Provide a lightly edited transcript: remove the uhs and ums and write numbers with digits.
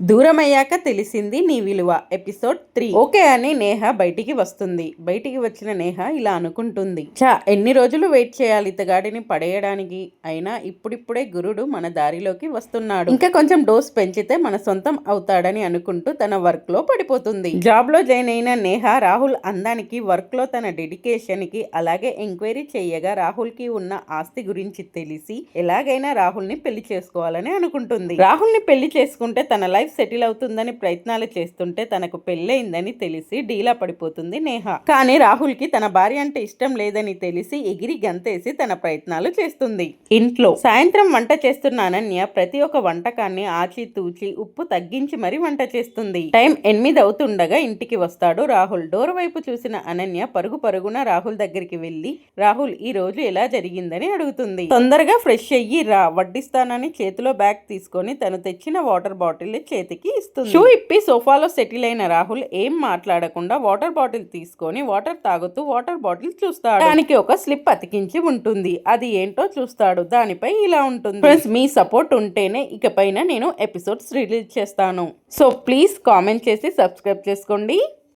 దూరమయ్యాక తెలిసింది నీ విలువ ఎపిసోడ్ 3. ఓకే అని నేహ బయటికి వస్తుంది. బయటికి వచ్చిన నేహ ఇలా అనుకుంటుంది, ఎన్ని రోజులు వెయిట్ చేయాలి ఇతగాడిని పడేయడానికి. అయినా ఇప్పుడిప్పుడే గురుడు మన దారిలోకి వస్తున్నాడు, ఇంకా కొంచెం డోస్ పెంచితే మన సొంతం అవుతాడని అనుకుంటూ తన వర్క్ లో పడిపోతుంది. జాబ్ లో జాయిన్ అయిన నేహ రాహుల్ అందానికి, వర్క్ లో తన డెడికేషన్ కి, అలాగే ఎంక్వైరీ చేయగా రాహుల్ కి ఉన్న ఆస్తి గురించి తెలిసి ఎలాగైనా రాహుల్ ని పెళ్లి చేసుకోవాలని అనుకుంటుంది. రాహుల్ ని పెళ్లి చేసుకుంటే తన లైఫ్ సెటిల్ అవుతుందని ప్రయత్నాలు చేస్తుంటే తనకు పెళ్ళయిందని తెలిసి డీలా పడిపోతుంది నేహ. కానీ రాహుల్ కి తన భార్య అంటే ఇష్టం లేదని తెలిసి ఎగిరి గంతేసి తన ప్రయత్నాలు చేస్తుంది. ఇంట్లో సాయంత్రం వంట చేస్తున్న అనన్య ప్రతి ఒక్క వంటకాన్ని ఆచితూచి ఉప్పు తగ్గించి మరీ వంట చేస్తుంది. టైం 8 అవుతుండగా ఇంటికి వస్తాడు రాహుల్. డోర్ వైపు చూసిన అనన్య పరుగు పరుగున రాహుల్ దగ్గరికి వెళ్లి, రాహుల్ ఈ రోజు ఎలా జరిగిందని అడుగుతుంది. తొందరగా ఫ్రెష్ అయ్యి రా, వడ్డిస్తానని చేతిలో బ్యాగ్ తీసుకొని తను తెచ్చిన వాటర్ బాటిల్ చేతికి ఇస్తుంది. షూ ఇప్పి సోఫాలో సెటిల్ అయిన రాహుల్ ఏం మాట్లాడకుండా వాటర్ బాటిల్ తీసుకొని వాటర్ తాగుతూ వాటర్ బాటిల్ చూస్తాడు. దానికి ఒక స్లిప్ అతికించి ఉంటుంది. అది ఏంటో చూస్తాడు. దానిపై ఇలా ఉంటుంది, ఫ్రెండ్స్ మీ సపోర్ట్ ఉంటేనే ఇకపైన నేను ఎపిసోడ్స్ రిలీజ్ చేస్తాను. సో ప్లీజ్ కామెంట్ చేసి సబ్స్క్రైబ్ చేసుకోండి.